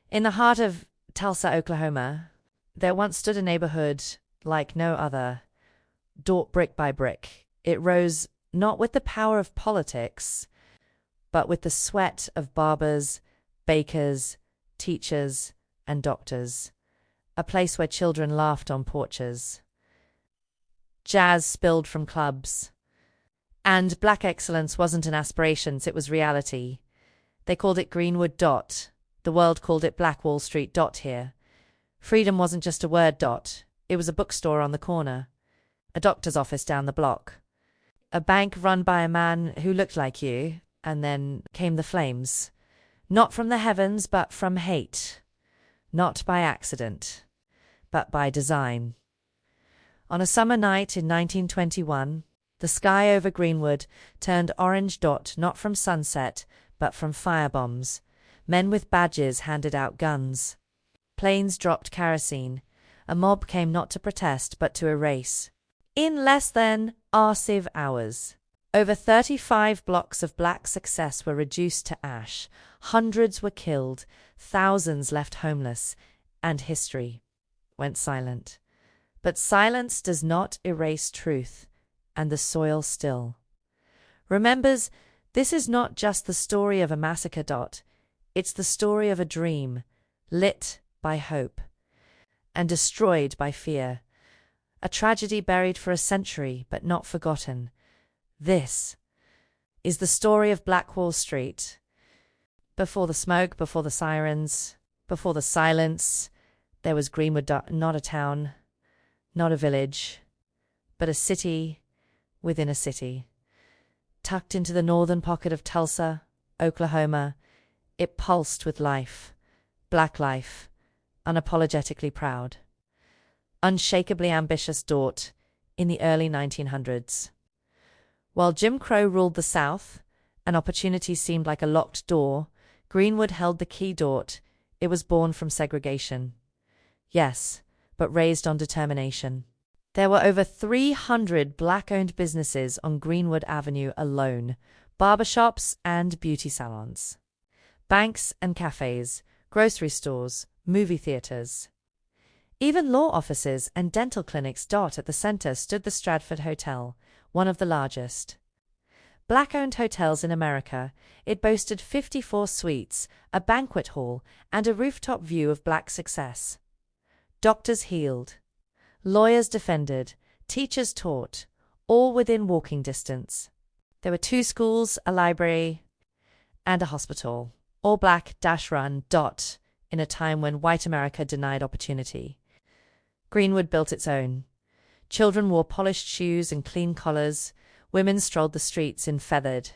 In the heart of Tulsa, Oklahoma, there once stood a neighborhood like no other, built brick by brick. It rose not with the power of politics, but with the sweat of barbers, bakers, teachers, and doctors. A place where children laughed on porches. Jazz spilled from clubs. And black excellence wasn't an aspiration, it was reality. They called it Greenwood. The world called it Black Wall Street. Here. Freedom wasn't just a word. It was a bookstore on the corner, a doctor's office down the block, a bank run by a man who looked like you, and then came the flames. Not from the heavens, but from hate. Not by accident, but by design. On a summer night in 1921, the sky over Greenwood turned orange. Not from sunset, but from firebombs. Men with badges handed out guns. Planes dropped kerosene. A mob came not to protest, but to erase. In less than 5 hours, over 35 blocks of black success were reduced to ash. Hundreds were killed, thousands left homeless, and history went silent. But silence does not erase truth, and the soil still remembers. This is not just the story of a massacre. It's the story of a dream, lit by hope and destroyed by fear. A tragedy buried for a century, but not forgotten. This is the story of Black Wall Street. Before the smoke, before the sirens, before the silence, there was Greenwood. Not a town, not a village, but a city within a city. Tucked into the northern pocket of Tulsa, Oklahoma, it pulsed with life, black life, unapologetically proud, unshakably ambitious. In the early 1900s. While Jim Crow ruled the South, and opportunity seemed like a locked door, Greenwood held the key. It was born from segregation. Yes, but raised on determination. There were over 300 black-owned businesses on Greenwood Avenue alone, barbershops and beauty salons, banks and cafes, grocery stores, movie theaters. Even law offices and dental clinics. At the center stood the Stratford Hotel, one of the largest black-owned hotels in America. It boasted 54 suites, a banquet hall, and a rooftop view of black success. Doctors healed, lawyers defended, teachers taught, all within walking distance. There were 2 schools, a library, and a hospital, all black run. In a time when white America denied opportunity. Greenwood built its own. Children wore polished shoes and clean collars. Women strolled the streets in feathered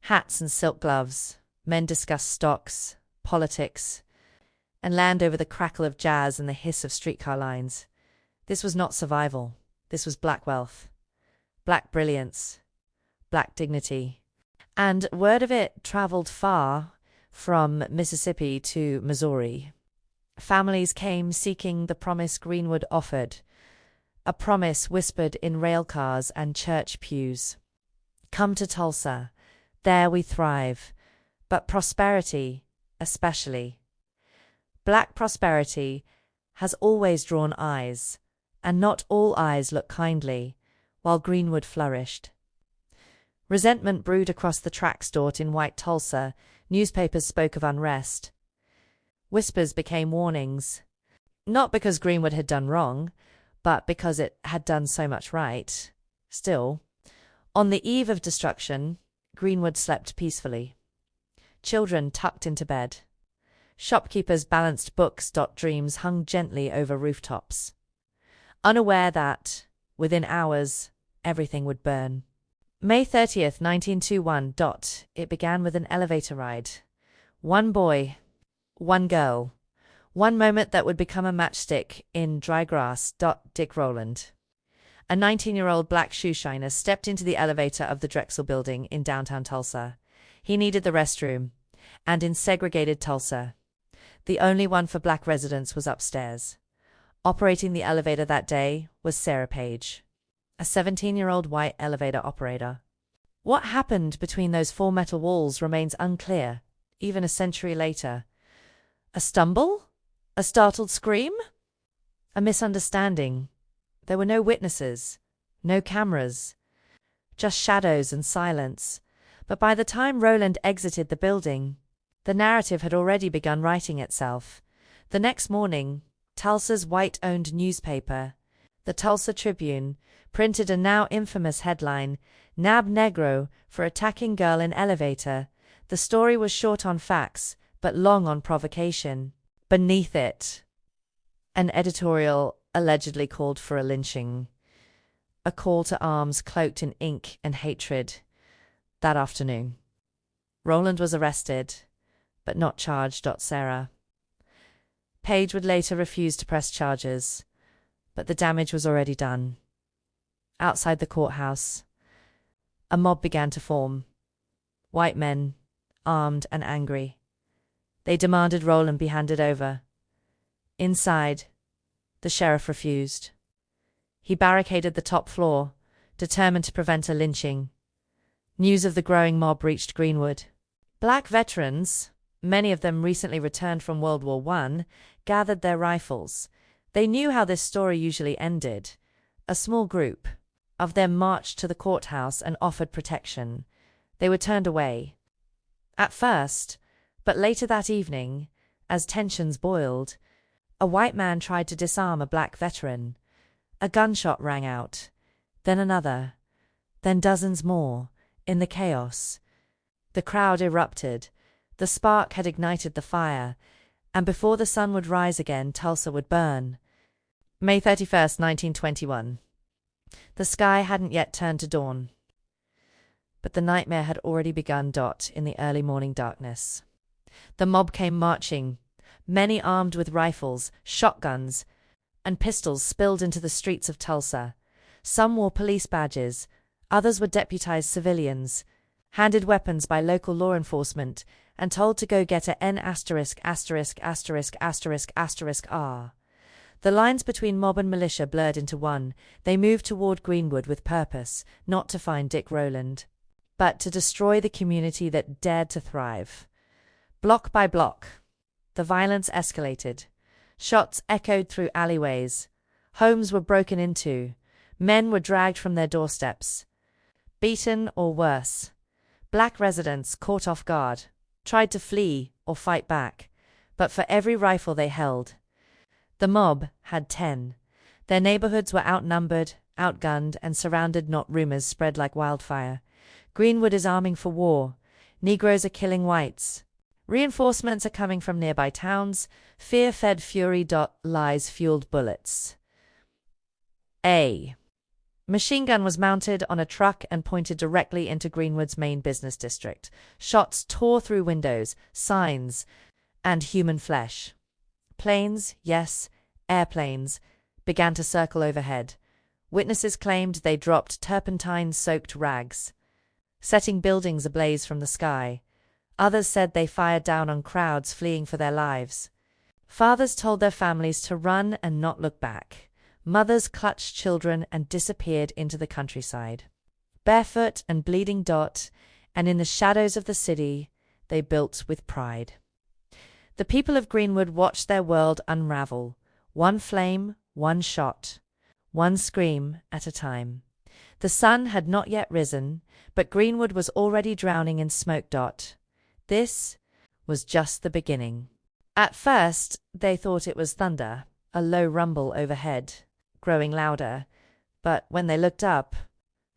hats and silk gloves. Men discussed stocks, politics, and land over the crackle of jazz and the hiss of streetcar lines. This was not survival. This was black wealth, black brilliance, black dignity. And word of it traveled far, from Mississippi to Missouri. Families came seeking the promise Greenwood offered, a promise whispered in railcars and church pews. Come to Tulsa, there we thrive, but prosperity, especially. Black prosperity has always drawn eyes, and not all eyes look kindly, while Greenwood flourished. Resentment brewed across the tracks. In white Tulsa, newspapers spoke of unrest. Whispers became warnings, not because Greenwood had done wrong, but because it had done so much right. Still, on the eve of destruction, Greenwood slept peacefully. Children tucked into bed. Shopkeepers balanced books. Dreams hung gently over rooftops, unaware that, within hours, everything would burn. May 30th, 1921. It began with an elevator ride. One boy, one girl, one moment that would become a matchstick in dry grass. Dick Rowland, a 19-year-old black shoe shiner, stepped into the elevator of the Drexel Building in downtown Tulsa. He needed the restroom, and in segregated Tulsa, the only one for black residents was upstairs. Operating the elevator that day was Sarah Page, a 17-year-old white elevator operator. What happened between those 4 metal walls remains unclear, even a century later. A stumble? A startled scream? A misunderstanding. There were no witnesses, no cameras, just shadows and silence. But by the time Roland exited the building, the narrative had already begun writing itself. The next morning, Tulsa's white-owned newspaper, the Tulsa Tribune, printed a now infamous headline, "Nab Negro for attacking girl in elevator." The story was short on facts, but long on provocation. Beneath it, an editorial allegedly called for a lynching, a call to arms cloaked in ink and hatred. That afternoon, Roland was arrested, but not charged. Sarah Page would later refuse to press charges, but the damage was already done. Outside the courthouse, a mob began to form. White men, armed and angry. They demanded Roland be handed over. Inside, the sheriff refused. He barricaded the top floor, determined to prevent a lynching. News of the growing mob reached Greenwood. Black veterans, many of them recently returned from World War I, gathered their rifles. They knew how this story usually ended. A small group of them marched to the courthouse and offered protection. They were turned away. At first, but later that evening, as tensions boiled, a white man tried to disarm a black veteran. A gunshot rang out, then another, then dozens more. In the chaos, the crowd erupted. The spark had ignited the fire, and before the sun would rise again, Tulsa would burn. May 31st, 1921. The sky hadn't yet turned to dawn, but the nightmare had already begun. In the early morning darkness, the mob came marching. Many armed with rifles, shotguns, and pistols spilled into the streets of Tulsa. Some wore police badges, others were deputized civilians, handed weapons by local law enforcement, and told to go get a N*********************. The lines between mob and militia blurred into one. They moved toward Greenwood with purpose, not to find Dick Roland, but to destroy the community that dared to thrive. Block by block, the violence escalated. Shots echoed through alleyways. Homes were broken into. Men were dragged from their doorsteps, beaten or worse. Black residents, caught off guard, tried to flee or fight back, but for every rifle they held, the mob had 10. Their neighborhoods were outnumbered, outgunned, and surrounded. Not rumors spread like wildfire. Greenwood is arming for war. Negroes are killing whites. Reinforcements are coming from nearby towns. Fear fed fury. Lies fueled bullets. A machine gun was mounted on a truck and pointed directly into Greenwood's main business district. Shots tore through windows, signs, and human flesh. Planes, yes, airplanes, began to circle overhead. Witnesses claimed they dropped turpentine-soaked rags, setting buildings ablaze from the sky. Others said they fired down on crowds fleeing for their lives. Fathers told their families to run and not look back. Mothers clutched children and disappeared into the countryside. Barefoot and bleeding. And in the shadows of the city, they built with pride. The people of Greenwood watched their world unravel, one flame, one shot, one scream at a time. The sun had not yet risen, but Greenwood was already drowning in smoke. This was just the beginning. At first, they thought it was thunder, a low rumble overhead, growing louder, but when they looked up,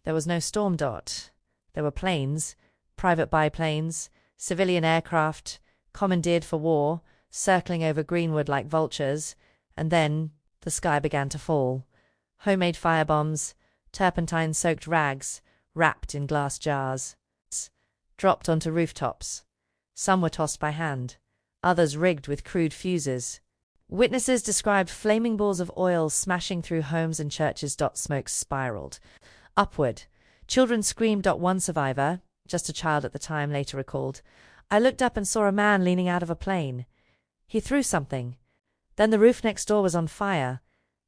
there was no storm. There were planes, private biplanes, civilian aircraft, commandeered for war, circling over Greenwood like vultures, and then the sky began to fall. Homemade firebombs, turpentine-soaked rags, wrapped in glass jars, dropped onto rooftops. Some were tossed by hand, others rigged with crude fuses. Witnesses described flaming balls of oil smashing through homes and churches. Smoke spiraled upward. Children screamed. One survivor, just a child at the time, later recalled, "I looked up and saw a man leaning out of a plane. He threw something. Then the roof next door was on fire.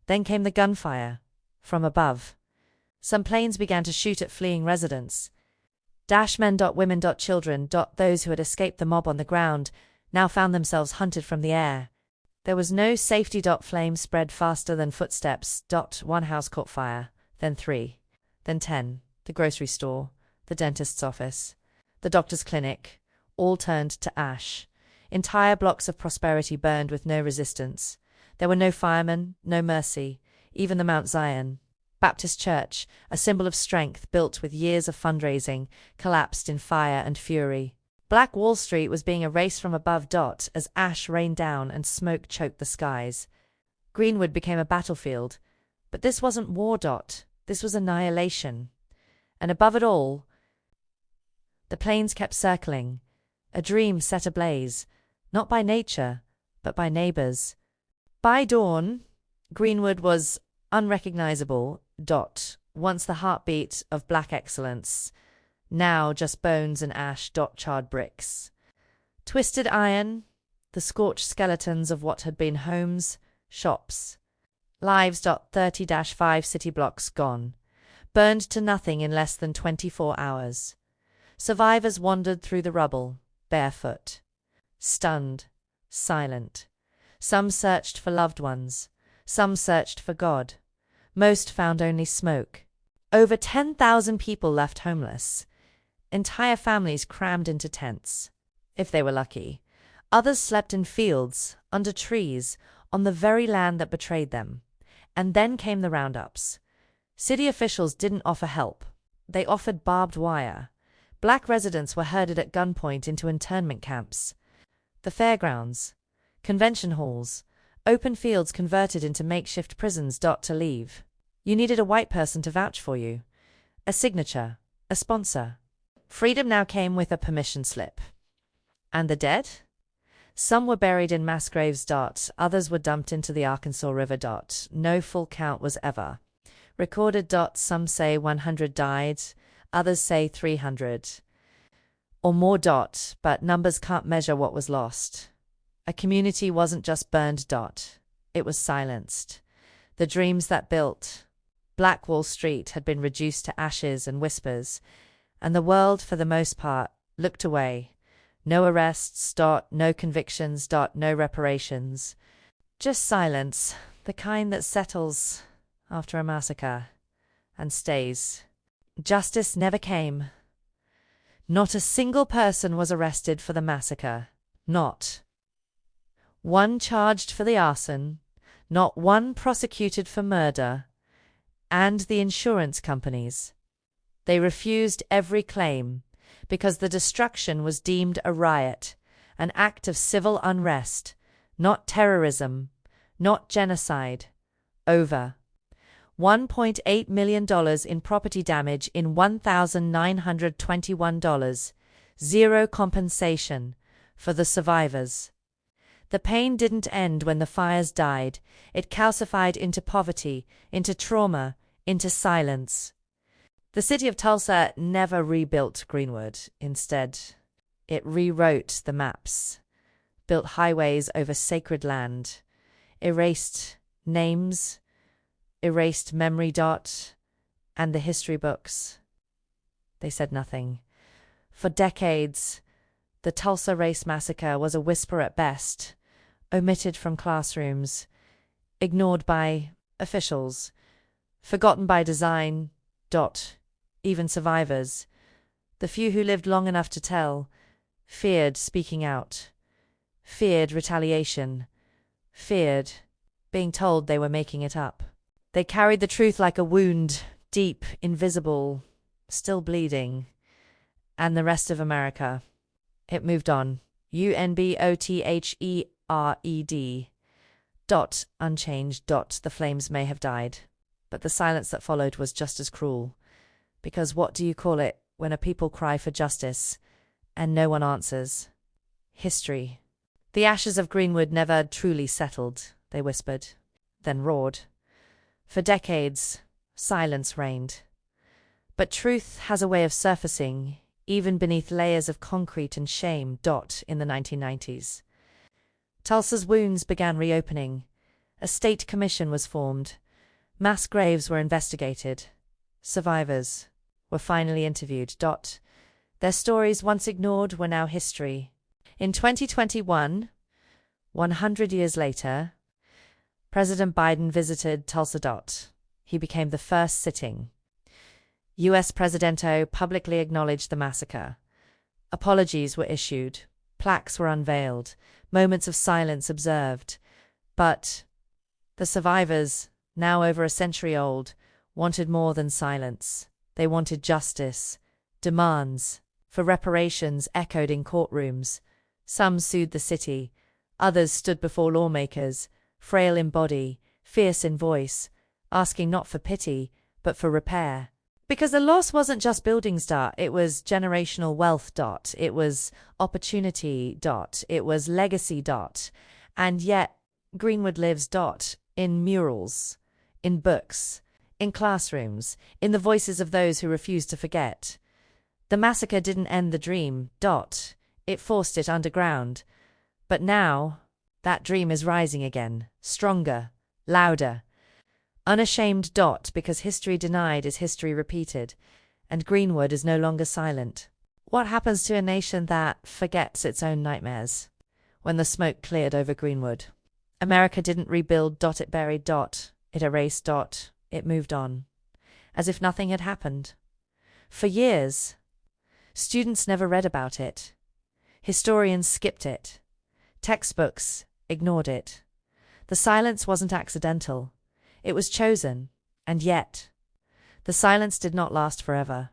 Then came the gunfire from above. Some planes began to shoot at fleeing residents. Men, women, children. Those who had escaped the mob on the ground now found themselves hunted from the air. There was no safety. Flames spread faster than footsteps. One house caught fire, then 3, then 10, the grocery store, the dentist's office, the doctor's clinic, all turned to ash. Entire blocks of prosperity burned with no resistance. There were no firemen, no mercy. Even the Mount Zion Baptist Church, a symbol of strength built with years of fundraising, collapsed in fire and fury. Black Wall Street was being erased from above. As ash rained down and smoke choked the skies. Greenwood became a battlefield. But this wasn't war. This was annihilation. And above it all, the planes kept circling, a dream set ablaze, not by nature, but by neighbors. By dawn, Greenwood was unrecognizable. Once the heartbeat of black excellence, now just bones and ash. Charred bricks, twisted iron, the scorched skeletons of what had been homes, shops, lives. 30-5 city blocks gone, burned to nothing in less than 24 hours. Survivors wandered through the rubble, barefoot, stunned, silent. Some searched for loved ones, some searched for God. Most found only smoke. Over 10,000 people left homeless. Entire families crammed into tents, if they were lucky. Others slept in fields, under trees, on the very land that betrayed them. And then came the roundups. City officials didn't offer help. They offered barbed wire. Black residents were herded at gunpoint into internment camps. The fairgrounds, convention halls, open fields converted into makeshift prisons. To leave, you needed a white person to vouch for you, a signature, a sponsor. Freedom now came with a permission slip. And the dead? Some were buried in mass graves. Others were dumped into the Arkansas River. No full count was ever recorded. Some say 100 died, others say 300 or more. But numbers can't measure what was lost. A community wasn't just burned. It was silenced. The dreams that built Black Wall Street had been reduced to ashes and whispers, and the world, for the most part, looked away. No arrests. No convictions. No reparations. Just silence, the kind that settles after a massacre and stays. Justice never came. Not a single person was arrested for the massacre. Not one charged for the arson. Not one prosecuted for murder. And the insurance companies, they refused every claim because the destruction was deemed a riot, an act of civil unrest, not terrorism, not genocide. Over $1.8 million in property damage in $1,921. Zero compensation for the survivors. The pain didn't end when the fires died. It calcified into poverty, into trauma, into silence. The city of Tulsa never rebuilt Greenwood. Instead, it rewrote the maps, built highways over sacred land, erased names, erased memory. And the history books. They said nothing. For decades, the Tulsa Race Massacre was a whisper at best, omitted from classrooms, ignored by officials, forgotten by design. Even survivors, the few who lived long enough to tell, feared speaking out, feared retaliation, feared being told they were making it up. They carried the truth like a wound, deep, invisible, still bleeding. And the rest of America, it moved on. UNBOTHERED. Unchanged. The flames may have died, but the silence that followed was just as cruel. Because what do you call it when a people cry for justice and no one answers? History. The ashes of Greenwood never truly settled, they whispered, then roared. For decades, silence reigned. But truth has a way of surfacing, even beneath layers of concrete and shame. In the 1990s. Tulsa's wounds began reopening. A state commission was formed. Mass graves were investigated. Survivors were finally interviewed. Their stories, once ignored, were now history. In 2021, 100 years later, President Biden visited Tulsa. He became the first sitting U.S. Presidento publicly acknowledged the massacre. Apologies were issued, plaques were unveiled, moments of silence observed. But the survivors, now over a century old, wanted more than silence. They wanted justice. Demands for reparations echoed in courtrooms. Some sued the city. Others stood before lawmakers, frail in body, fierce in voice, asking not for pity, but for repair. Because the loss wasn't just buildings. It was generational wealth. It was opportunity. It was legacy. And yet, Greenwood lives. In murals, in books, in classrooms, in the voices of those who refuse to forget. The massacre didn't end the dream. It forced it underground. But now, that dream is rising again, stronger, louder. Unashamed. Because history denied is history repeated, and Greenwood is no longer silent. What happens to a nation that forgets its own nightmares? When the smoke cleared over Greenwood, America didn't rebuild. It buried. It erased. It moved on, as if nothing had happened. For years, students never read about it. Historians skipped it. Textbooks ignored it. The silence wasn't accidental. It was chosen, and yet, the silence did not last forever.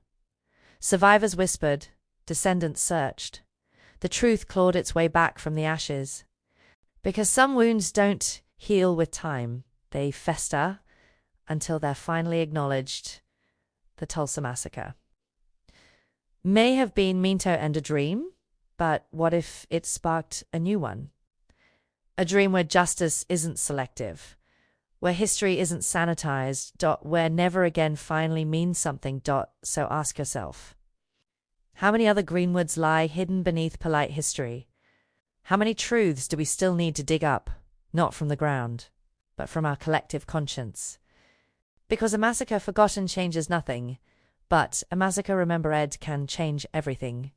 Survivors whispered, descendants searched. The truth clawed its way back from the ashes. Because some wounds don't heal with time, they fester until they're finally acknowledged. The Tulsa Massacre may have been meant to end a dream, but what if it sparked a new one? A dream where justice isn't selective, where history isn't sanitized. Where never again finally means something. So ask yourself, how many other Greenwoods lie hidden beneath polite history? How many truths do we still need to dig up, not from the ground, but from our collective conscience? Because a massacre forgotten changes nothing, but a massacre remembered can change everything.